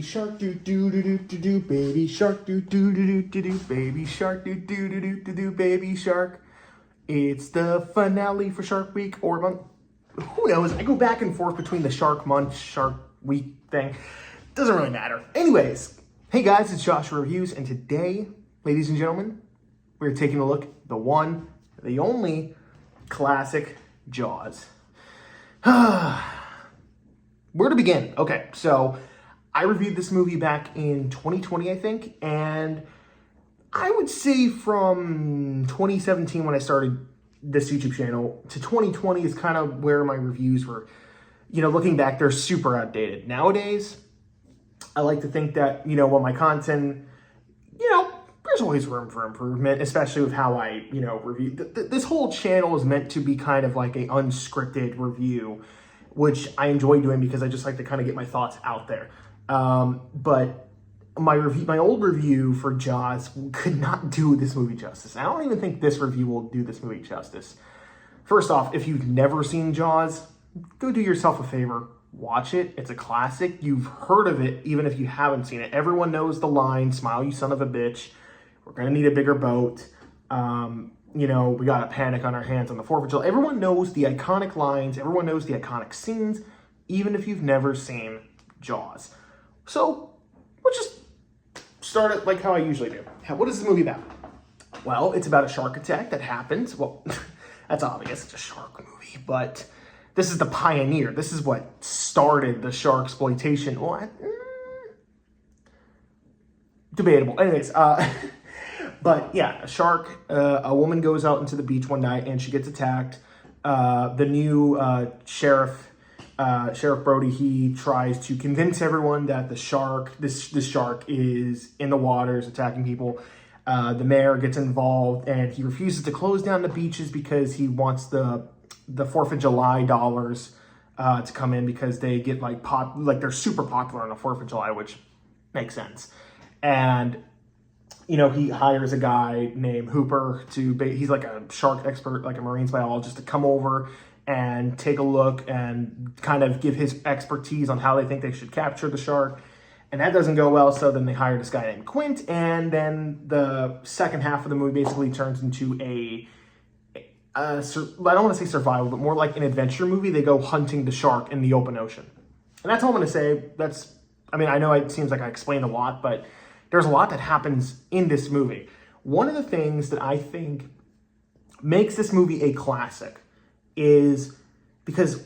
shark, do do do do do do, baby shark, do do do do do do, baby shark, do do do do do do, baby shark. It's the finale for Shark Week, or who knows? I go back and forth between the Shark Month, Shark Week thing. Doesn't really matter. Anyways, hey guys, it's Joshua Reviews, and today, ladies and gentlemen, we're taking a look at the one, the only classic Jaws. Where to begin? Okay, so I reviewed this movie back in 2020, I think, and I would say from 2017 when I started this YouTube channel to 2020 is kind of where my reviews were. You know, looking back, they're super outdated. Nowadays, I like to think that, you know, while my content, you know, there's always room for improvement, especially with how I, you know, review. This whole channel is meant to be kind of like a unscripted review, which I enjoy doing because I just like to kind of get my thoughts out there. But my old review for Jaws could not do this movie justice. I don't even think this review will do this movie justice. First off, if you've never seen Jaws, go do yourself a favor. Watch it. It's a classic. You've heard of it, even if you haven't seen it. Everyone knows the line, "Smile, you son of a bitch. We're going to need a bigger boat. You know, we got a panic on our hands on the 4th of July." Everyone knows the iconic lines. Everyone knows the iconic scenes, even if you've never seen Jaws. So, we'll just start it like how I usually do. What is this movie about? Well, it's about a shark attack that happens. Well, that's obvious. It's a shark movie, but this is the pioneer. This is what started the shark exploitation. What? Debatable. Anyways, but yeah, a woman goes out into the beach one night and she gets attacked. The new Sheriff Brody, he tries to convince everyone that the shark, this shark is in the waters attacking people. The mayor gets involved and he refuses to close down the beaches because he wants the 4th of July dollars to come in because they get like they're super popular on the 4th of July, which makes sense. And you know, he hires a guy named Hooper he's like a shark expert, like a marine biologist, to come over and take a look and kind of give his expertise on how they think they should capture the shark. And that doesn't go well, so then they hire this guy named Quint, and then the second half of the movie basically turns into I don't want to say survival, but more like an adventure movie. They go hunting the shark in the open ocean. And that's all I'm going to say. I mean, I know it seems like I explained a lot, but there's a lot that happens in this movie. One of the things that I think makes this movie a classic is because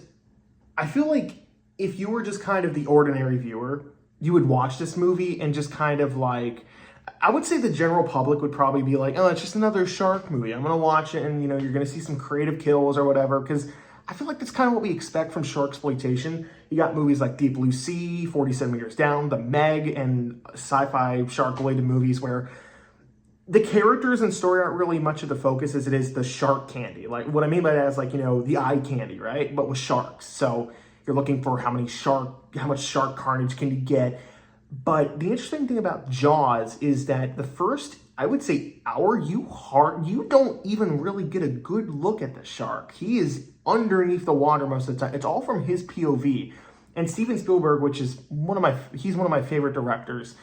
I feel like if you were just kind of the ordinary viewer, you would watch this movie and just kind of like, I would say the general public would probably be like, oh, it's just another shark movie. I'm going to watch it and, you know, you're going to see some creative kills or whatever, because I feel like that's kind of what we expect from shark exploitation. You got movies like Deep Blue Sea, 47 Meters Down, The Meg, and sci-fi shark-related movies where the characters and story aren't really much of the focus as it is the shark candy. Like, what I mean by that is like, you know, the eye candy, right? But with sharks. So you're looking for how much shark carnage can you get. But the interesting thing about Jaws is that the first, I would say, hour, you don't even really get a good look at the shark. He is underneath the water most of the time. It's all from his POV. And Steven Spielberg, which is he's one of my favorite directors.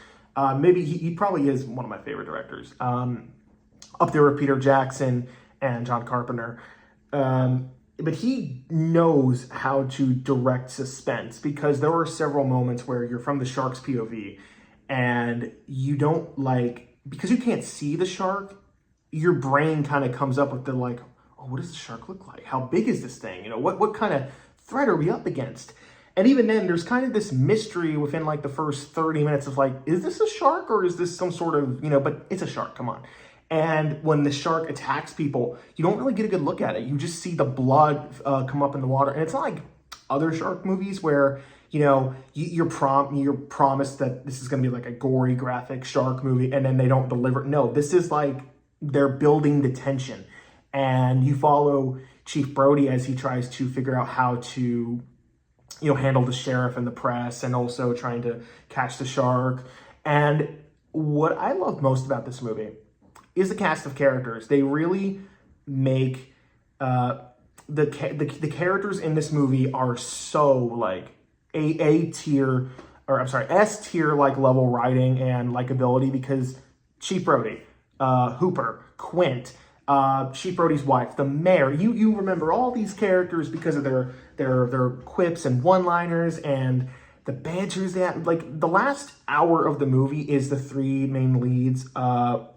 Maybe he probably is one of my favorite directors. Up there with Peter Jackson and John Carpenter. But he knows how to direct suspense, because there were several moments where you're from the shark's POV and you don't because you can't see the shark, your brain kind of comes up with the like, oh, what does the shark look like? How big is this thing? You know, what kind of threat are we up against? And even then, there's kind of this mystery within like the first 30 minutes of like, is this a shark or is this some sort of, you know, but it's a shark, come on. And when the shark attacks people, you don't really get a good look at it. You just see the blood come up in the water. And it's not like other shark movies where, you know, you're promised that this is going to be like a gory, graphic shark movie, and then they don't deliver. No, this is like they're building the tension. And you follow Chief Brody as he tries to figure out how to, you know, handle the sheriff and the press, and also trying to catch the shark. And what I love most about this movie is the cast of characters. They really make the characters in this movie are so like A tier or I'm sorry, S tier like level writing and likability because Chief Brody, Hooper, Quint, Chief Brody's wife, the mayor. You remember all these characters because of their quips and one-liners and the banters that like the last hour of the movie is the three main leads,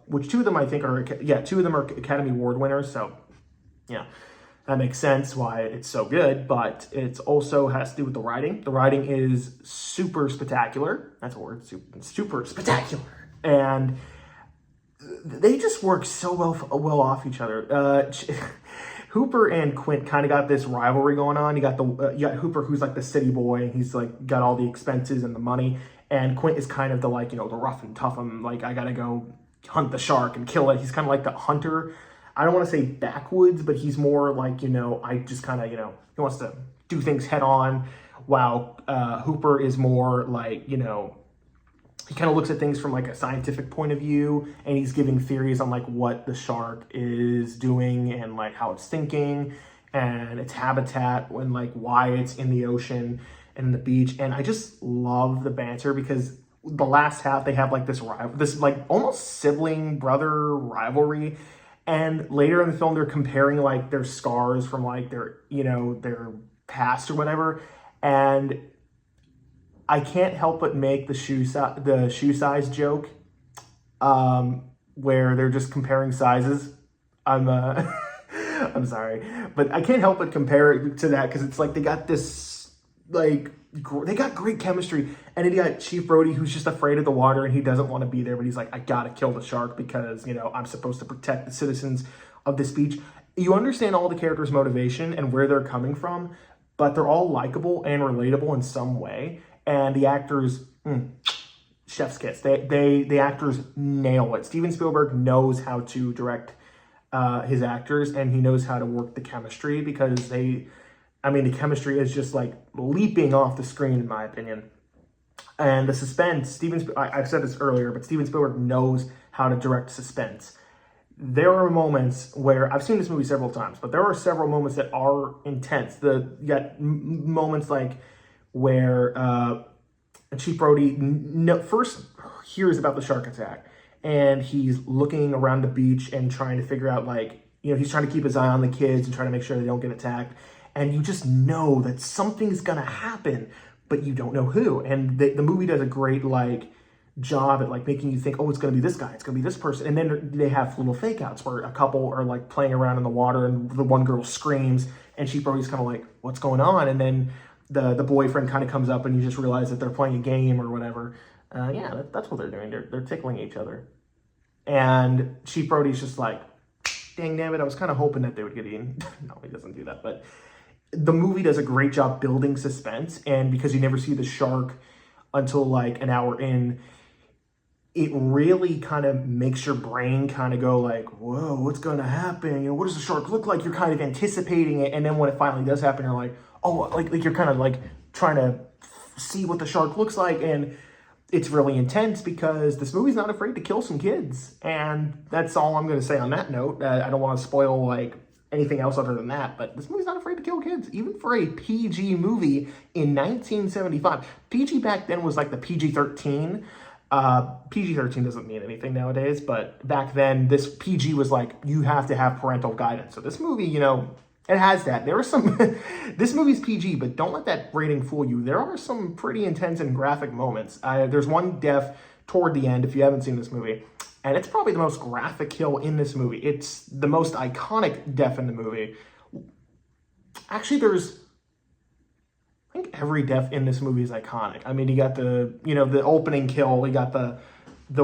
which two of them I think are Academy Award winners. So yeah, that makes sense why it's so good, but it also has to do with the writing. The writing is super spectacular. That's a word, super spectacular. And they just work so well off each other. Hooper and Quint kind of got this rivalry going on. You got Hooper, who's like the city boy. He's like got all the expenses and the money. And Quint is kind of the like, the rough and tough. I'm like, I got to go hunt the shark and kill it. He's kind of like the hunter. I don't want to say backwoods, but he's more like, I just kind of, he wants to do things head on, while Hooper is more like, he kind of looks at things from like a scientific point of view, and he's giving theories on like what the shark is doing and like how it's thinking and its habitat and like why it's in the ocean and the beach. And I just love the banter because the last half they have like this like almost sibling brother rivalry. And later in the film, they're comparing like their scars from like their past or whatever. And I can't help but make the shoe size joke, where they're just comparing sizes. I'm I'm sorry, but I can't help but compare it to that because it's like they got this like they got great chemistry, and then you got Chief Brody who's just afraid of the water and he doesn't want to be there, but he's like, I gotta kill the shark because I'm supposed to protect the citizens of this beach. You understand all the characters' motivation and where they're coming from, but they're all likable and relatable in some way. And the actors, chef's kiss. The actors nail it. Steven Spielberg knows how to direct his actors, and he knows how to work the chemistry because the chemistry is just like leaping off the screen, in my opinion. And the suspense, I've said this earlier, but Steven Spielberg knows how to direct suspense. There are moments where, I've seen this movie several times, but there are several moments that are intense. You got moments like where Chief Brody first hears about the shark attack, and he's looking around the beach and trying to figure out he's trying to keep his eye on the kids and trying to make sure they don't get attacked. And you just know that something's going to happen, but you don't know who. And the movie does a great job at making you think, oh, it's going to be this guy, it's going to be this person. And then they have little fake outs where a couple are playing around in the water and the one girl screams and Chief Brody's kind of like, what's going on? And then the boyfriend kind of comes up and you just realize that they're playing a game or whatever. That's what they're doing. They're tickling each other. And Chief Brody's just like, dang damn it, I was kind of hoping that they would get eaten. No, he doesn't do that. But the movie does a great job building suspense, and because you never see the shark until an hour in, it really kind of makes your brain kind of go whoa, what's going to happen? What does the shark look like? You're kind of anticipating it, and then when it finally does happen, you're like, oh, you're kind of trying to see what the shark looks like, and it's really intense because this movie's not afraid to kill some kids, and that's all I'm going to say on that note. I don't want to spoil anything else other than that, but this movie's not afraid to kill kids, even for a PG movie in 1975. PG back then was the PG-13. PG-13 doesn't mean anything nowadays, but back then this PG was you have to have parental guidance. So this movie, it has that. There are some, this movie's PG, but don't let that rating fool you. There are some pretty intense and graphic moments. There's one death toward the end, if you haven't seen this movie, and it's probably the most graphic kill in this movie. It's the most iconic death in the movie. Actually, I think every death in this movie is iconic. I mean, you got the opening kill. You got the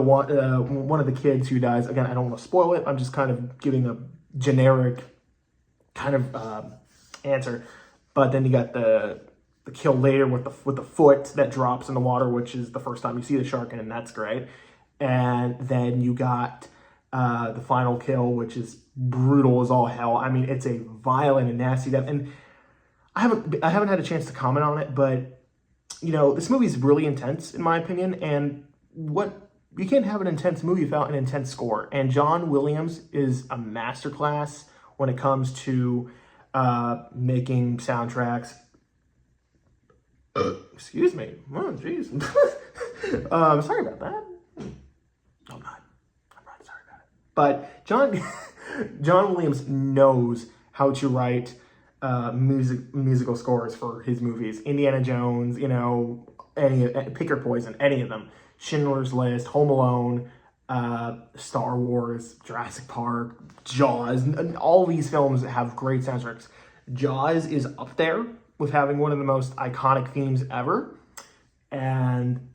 one of the kids who dies. Again, I don't want to spoil it. I'm just kind of giving a generic kind of answer. But then you got the kill later with the foot that drops in the water, which is the first time you see the shark, and that's great. And then you got the final kill, which is brutal as all hell. I mean, it's a violent and nasty death. And I haven't had a chance to comment on it, but this movie is really intense in my opinion. And you can't have an intense movie without an intense score. And John Williams is a masterclass when it comes to making soundtracks. Excuse me. Oh, jeez. Sorry about that. I'm not sorry about it. But John Williams knows how to write musical scores for his movies. Indiana Jones, you know, Pick Your Poison, any of them. Schindler's List, Home Alone, Star Wars, Jurassic Park, Jaws. All these films have great soundtracks. Jaws is up there with having one of the most iconic themes ever. And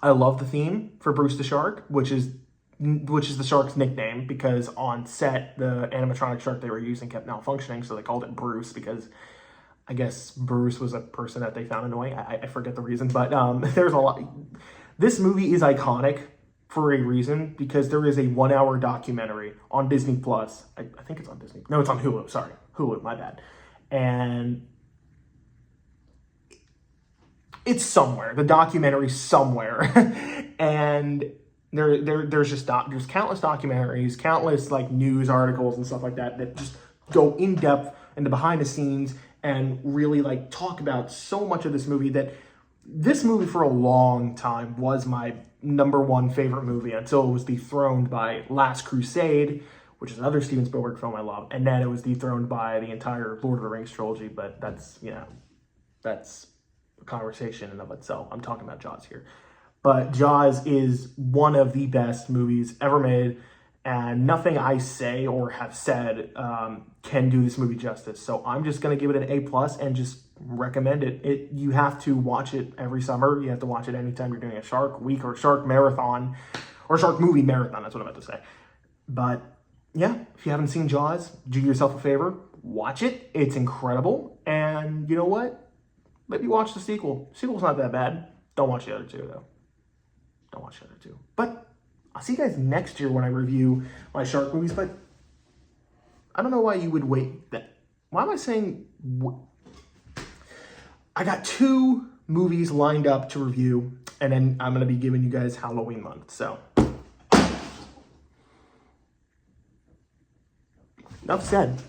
I love the theme for Bruce the Shark, which is the shark's nickname, because on set, the animatronic shark they were using kept malfunctioning, so they called it Bruce, because I guess Bruce was a person that they found annoying. I forget the reason, but there's a lot. This movie is iconic for a reason, because there is a 1 hour documentary on Disney Plus. I think it's on Disney. No, it's on Hulu. Sorry. Hulu, my bad. And it's somewhere. The documentary's somewhere. And there's countless documentaries, countless like news articles and stuff like that just go in depth into behind the scenes and really like talk about so much of this movie. That this movie for a long time was my #1 favorite movie, until it was dethroned by Last Crusade, which is another Steven Spielberg film I love, and then it was dethroned by the entire Lord of the Rings trilogy. But that's a conversation in of itself. I'm talking about Jaws here. But Jaws is one of the best movies ever made, and nothing I say or have said can do this movie justice. So I'm just going to give it an A+ and just recommend it. You have to watch it every summer. You have to watch it anytime you're doing a Shark Week or Shark Marathon or Shark Movie Marathon. That's what I meant to say. But yeah, if you haven't seen Jaws, do yourself a favor. Watch it. It's incredible. And you know what? Maybe watch the sequel. Sequel's not that bad. Don't watch the other two, though. Don't watch the other two. But I'll see you guys next year when I review my shark movies. But I don't know why you would wait. Why am I saying... I got 2 movies lined up to review, and then I'm going to be giving you guys Halloween month. So, enough said.